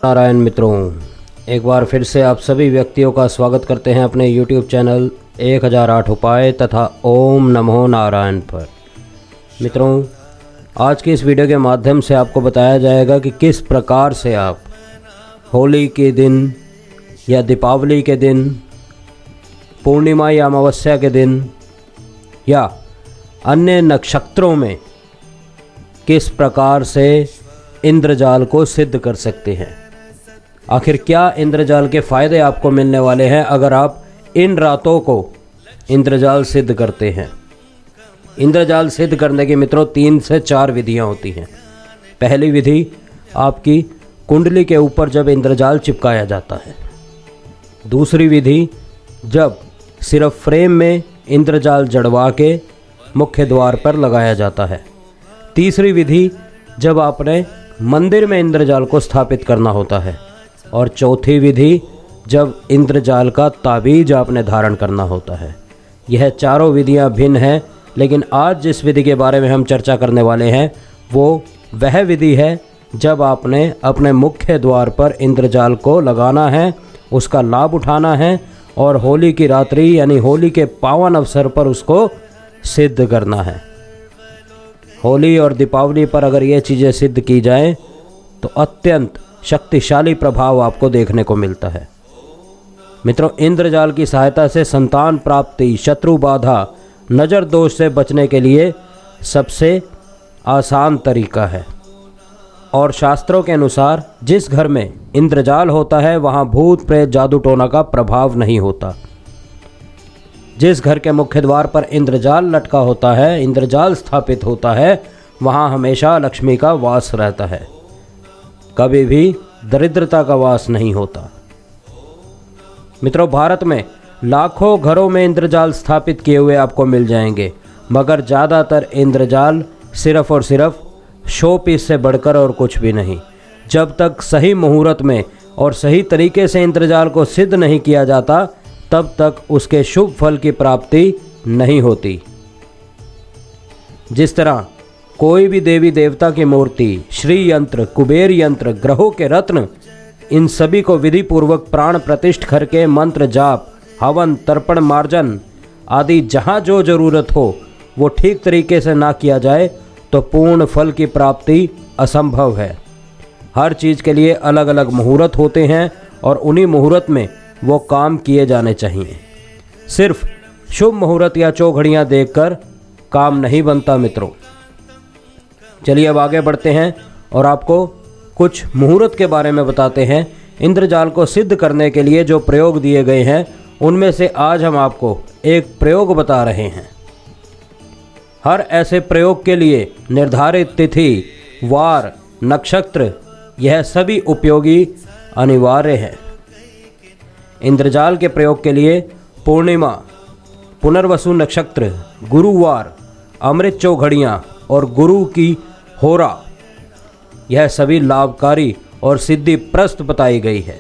नारायण मित्रों, एक बार फिर से आप सभी व्यक्तियों का स्वागत करते हैं अपने YouTube चैनल 1008 उपाय तथा ओम नमो नारायण पर। मित्रों, आज की इस वीडियो के माध्यम से आपको बताया जाएगा कि किस प्रकार से आप होली के दिन या दीपावली के दिन, पूर्णिमा या अमावस्या के दिन या अन्य नक्षत्रों में किस प्रकार से इंद्रजाल को सिद्ध कर सकते हैं। आखिर क्या इंद्रजाल के फ़ायदे आपको मिलने वाले हैं अगर आप इन रातों को इंद्रजाल सिद्ध करते हैं। इंद्रजाल सिद्ध करने की मित्रों 3 से 4 विधियां होती हैं। पहली विधि, आपकी कुंडली के ऊपर जब इंद्रजाल चिपकाया जाता है। दूसरी विधि, जब सिर्फ फ्रेम में इंद्रजाल जड़वा के मुख्य द्वार पर लगाया जाता है। तीसरी विधि, जब आपने मंदिर में इंद्रजाल को स्थापित करना होता है। और चौथी विधि, जब इंद्रजाल का ताबीज आपने धारण करना होता है। यह चारों विधियां भिन्न हैं, लेकिन आज जिस विधि के बारे में हम चर्चा करने वाले हैं वो वह विधि है जब आपने अपने मुख्य द्वार पर इंद्रजाल को लगाना है, उसका लाभ उठाना है और होली की रात्रि यानी होली के पावन अवसर पर उसको सिद्ध करना है। होली और दीपावली पर अगर ये चीज़ें सिद्ध की जाएं तो अत्यंत शक्तिशाली प्रभाव आपको देखने को मिलता है। मित्रों, इंद्रजाल की सहायता से संतान प्राप्ति, शत्रु बाधा, नज़र दोष से बचने के लिए सबसे आसान तरीका है। और शास्त्रों के अनुसार जिस घर में इंद्रजाल होता है वहाँ भूत प्रेत जादू टोना का प्रभाव नहीं होता। जिस घर के मुख्य द्वार पर इंद्रजाल लटका होता है, इंद्रजाल स्थापित होता है, वहाँ हमेशा लक्ष्मी का वास रहता है। कभी भी दरिद्रता का वास नहीं होता। मित्रों, भारत में लाखों घरों में इंद्रजाल स्थापित किए हुए आपको मिल जाएंगे, मगर ज़्यादातर इंद्रजाल सिर्फ और सिर्फ शो पीस से बढ़कर और कुछ भी नहीं। जब तक सही मुहूर्त में और सही तरीके से इंद्रजाल को सिद्ध नहीं किया जाता, तब तक उसके शुभ फल की प्राप्ति नहीं होती। जिस तरह कोई भी देवी देवता की मूर्ति, श्री यंत्र, कुबेर यंत्र, ग्रहों के रत्न, इन सभी को विधि पूर्वक प्राण प्रतिष्ठ करके मंत्र जाप, हवन, तर्पण, मार्जन आदि जहाँ जो जरूरत हो वो ठीक तरीके से ना किया जाए तो पूर्ण फल की प्राप्ति असंभव है। हर चीज़ के लिए अलग अलग मुहूर्त होते हैं और उन्हीं मुहूर्त में वो काम किए जाने चाहिए। सिर्फ शुभ मुहूर्त या चौघड़ियाँ देखकर काम नहीं बनता। मित्रों, चलिए अब आगे बढ़ते हैं और आपको कुछ मुहूर्त के बारे में बताते हैं। इंद्रजाल को सिद्ध करने के लिए जो प्रयोग दिए गए हैं उनमें से आज हम आपको एक प्रयोग बता रहे हैं। हर ऐसे प्रयोग के लिए निर्धारित तिथि, वार, नक्षत्र, यह सभी उपयोगी अनिवार्य है। इंद्रजाल के प्रयोग के लिए पूर्णिमा, पुनर्वसु नक्षत्र, गुरुवार, अमृत चौघड़ियाँ और गुरु की होरा, यह सभी लाभकारी और सिद्धि प्रस्त बताई गई है।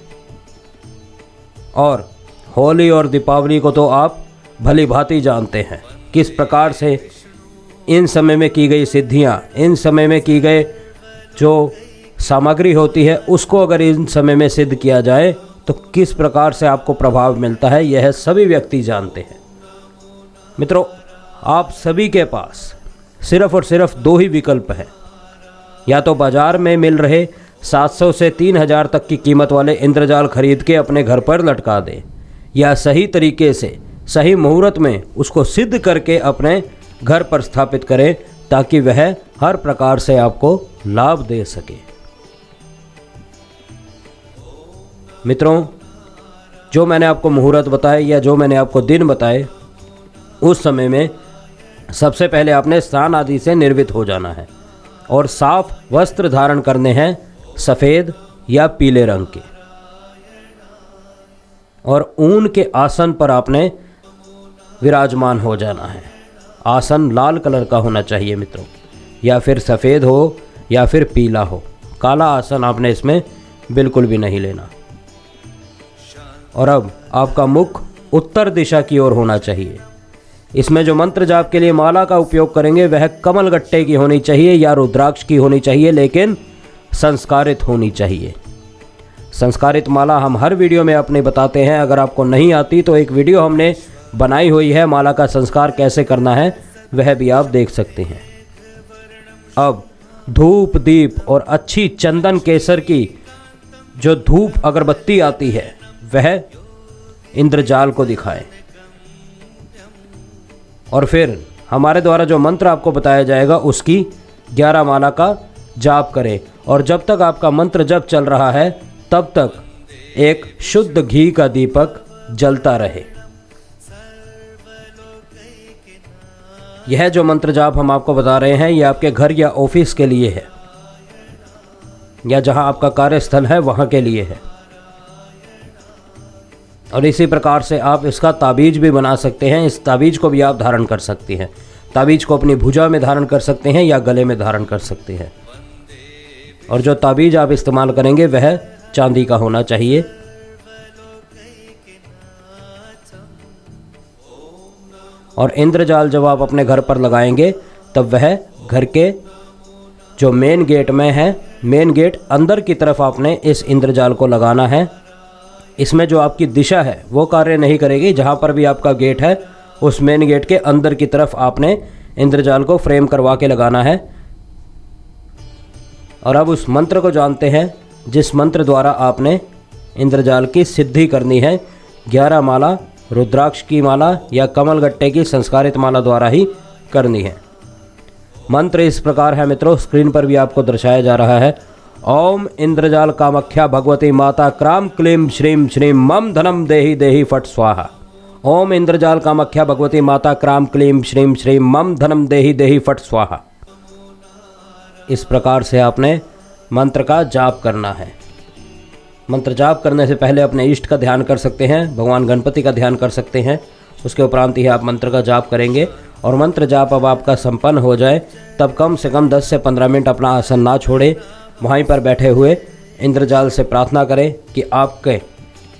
और होली और दीपावली को तो आप भली भांति जानते हैं किस प्रकार से इन समय में की गई सिद्धियाँ, इन समय में की गए जो सामग्री होती है उसको अगर इन समय में सिद्ध किया जाए तो किस प्रकार से आपको प्रभाव मिलता है, यह सभी व्यक्ति जानते हैं। मित्रों, आप सभी के पास सिर्फ और सिर्फ 2 ही विकल्प हैं। या तो बाजार में मिल रहे 700 से 3000 तक की कीमत वाले इंद्रजाल खरीद के अपने घर पर लटका दें, या सही तरीके से सही मुहूर्त में उसको सिद्ध करके अपने घर पर स्थापित करें ताकि वह हर प्रकार से आपको लाभ दे सके। मित्रों, जो मैंने आपको मुहूर्त बताए या जो मैंने आपको दिन बताए, उस समय में सबसे पहले आपने स्नान आदि से निर्वित हो जाना है और साफ वस्त्र धारण करने हैं, सफ़ेद या पीले रंग के। और ऊन के आसन पर आपने विराजमान हो जाना है। आसन लाल कलर का होना चाहिए मित्रों, या फिर सफ़ेद हो या फिर पीला हो। काला आसन आपने इसमें बिल्कुल भी नहीं लेना। और अब आपका मुख उत्तर दिशा की ओर होना चाहिए। इसमें जो मंत्र जाप के लिए माला का उपयोग करेंगे वह कमल गट्टे की होनी चाहिए या रुद्राक्ष की होनी चाहिए, लेकिन संस्कारित होनी चाहिए। संस्कारित माला हम हर वीडियो में अपने बताते हैं। अगर आपको नहीं आती तो एक वीडियो हमने बनाई हुई है, माला का संस्कार कैसे करना है, वह भी आप देख सकते हैं। अब धूप दीप और अच्छी चंदन केसर की जो धूप अगरबत्ती आती है वह इंद्रजाल को दिखाएं और फिर हमारे द्वारा जो मंत्र आपको बताया जाएगा उसकी 11 माला का जाप करें। और जब तक आपका मंत्र जप चल रहा है तब तक एक शुद्ध घी का दीपक जलता रहे। यह जो मंत्र जाप हम आपको बता रहे हैं यह आपके घर या ऑफिस के लिए है या जहां आपका कार्यस्थल है वहां के लिए है। और इसी प्रकार से आप इसका ताबीज भी बना सकते हैं। इस ताबीज को भी आप धारण कर सकते हैं। ताबीज को अपनी भुजा में धारण कर सकते हैं या गले में धारण कर सकते हैं। और जो ताबीज आप इस्तेमाल करेंगे वह चांदी का होना चाहिए। और इंद्रजाल जब आप अपने घर पर लगाएंगे तब वह घर के जो मेन गेट में है, मेन गेट अंदर की तरफ आपने इस इंद्रजाल को लगाना है। इसमें जो आपकी दिशा है वो कार्य नहीं करेगी। जहाँ पर भी आपका गेट है उस मेन गेट के अंदर की तरफ आपने इंद्रजाल को फ्रेम करवा के लगाना है। और अब उस मंत्र को जानते हैं जिस मंत्र द्वारा आपने इंद्रजाल की सिद्धि करनी है। 11 माला रुद्राक्ष की माला या कमलगट्टे की संस्कारित माला द्वारा ही करनी है। मंत्र इस प्रकार है मित्रों, स्क्रीन पर भी आपको दर्शाया जा रहा है। ओम इंद्रजाल कामाख्या भगवती माता क्राम क्लीम श्रीम श्रीम मम धनम देहि देहि फट स्वाहा। ओम इंद्रजाल कामाख्या भगवती माता क्राम क्लीम श्रीम श्रीम मम धनम देहि देहि फट स्वाहा। इस प्रकार से आपने मंत्र का जाप करना है। मंत्र जाप करने से पहले अपने इष्ट का ध्यान कर सकते हैं, भगवान गणपति का ध्यान कर सकते हैं। उसके उपरांत ही आप मंत्र का जाप करेंगे। और मंत्र जाप अब आपका संपन्न हो जाए तब कम से कम 10 से 15 मिनट अपना आसन ना छोड़े, वहीं पर बैठे हुए इंद्रजाल से प्रार्थना करें कि आपके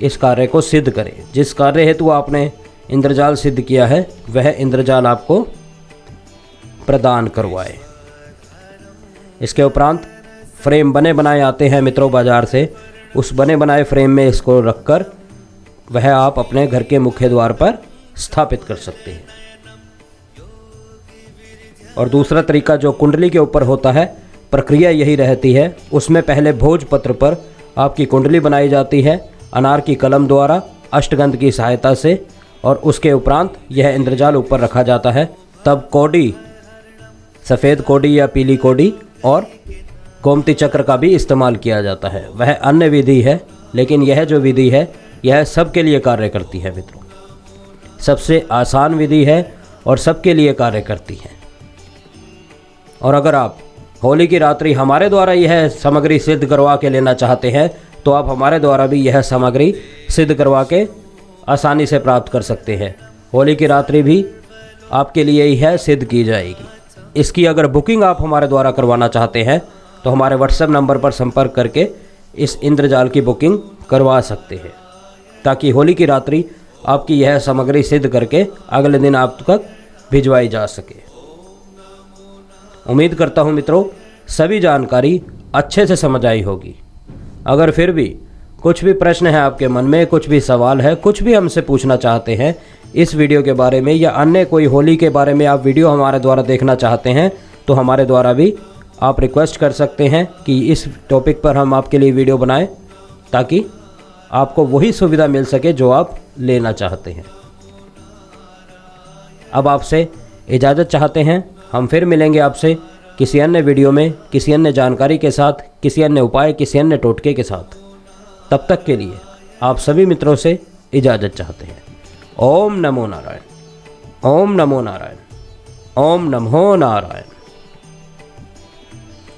इस कार्य को सिद्ध करें। जिस कार्य हेतु आपने इंद्रजाल सिद्ध किया है वह इंद्रजाल आपको प्रदान करवाए। इसके उपरांत फ्रेम बने बनाए आते हैं मित्रों बाजार से, उस बने बनाए फ्रेम में इसको रखकर वह आप अपने घर के मुख्य द्वार पर स्थापित कर सकते हैं। और दूसरा तरीका जो कुंडली के ऊपर होता है, प्रक्रिया यही रहती है। उसमें पहले भोजपत्र पर आपकी कुंडली बनाई जाती है अनार की कलम द्वारा अष्टगंध की सहायता से, और उसके उपरांत यह इंद्रजाल ऊपर रखा जाता है। तब कौड़ी, सफ़ेद कौड़ी या पीली कौड़ी और गोमती चक्र का भी इस्तेमाल किया जाता है। वह अन्य विधि है, लेकिन यह जो विधि है यह सबके लिए कार्य करती है मित्रों। सबसे आसान विधि है और सबके लिए कार्य करती है। और अगर आप होली की रात्रि हमारे द्वारा यह सामग्री सिद्ध करवा के लेना चाहते हैं तो आप हमारे द्वारा भी यह सामग्री सिद्ध करवा के आसानी से प्राप्त कर सकते हैं। होली की रात्रि भी आपके लिए ही है, सिद्ध की जाएगी। इसकी अगर बुकिंग आप हमारे द्वारा करवाना चाहते हैं तो हमारे व्हाट्सएप नंबर पर संपर्क करके इस इंद्रजाल की बुकिंग करवा सकते हैं, ताकि होली की रात्रि आपकी यह सामग्री सिद्ध करके अगले दिन आप तक भिजवाई जा सके। उम्मीद करता हूँ मित्रों सभी जानकारी अच्छे से समझ आई होगी। अगर फिर भी कुछ भी प्रश्न है आपके मन में, कुछ भी सवाल है, कुछ भी हमसे पूछना चाहते हैं इस वीडियो के बारे में या अन्य कोई होली के बारे में आप वीडियो हमारे द्वारा देखना चाहते हैं तो हमारे द्वारा भी आप रिक्वेस्ट कर सकते हैं कि इस टॉपिक पर हम आपके लिए वीडियो बनाएं, ताकि आपको वही सुविधा मिल सके जो आप लेना चाहते हैं। अब आपसे इजाज़त चाहते हैं। हम फिर मिलेंगे आपसे किसी अन्य वीडियो में, किसी अन्य जानकारी के साथ, किसी अन्य उपाय, किसी अन्य टोटके के साथ। तब तक के लिए आप सभी मित्रों से इजाज़त चाहते हैं। ओम नमो नारायण, ओम नमो नारायण, ओम नमो नारायण।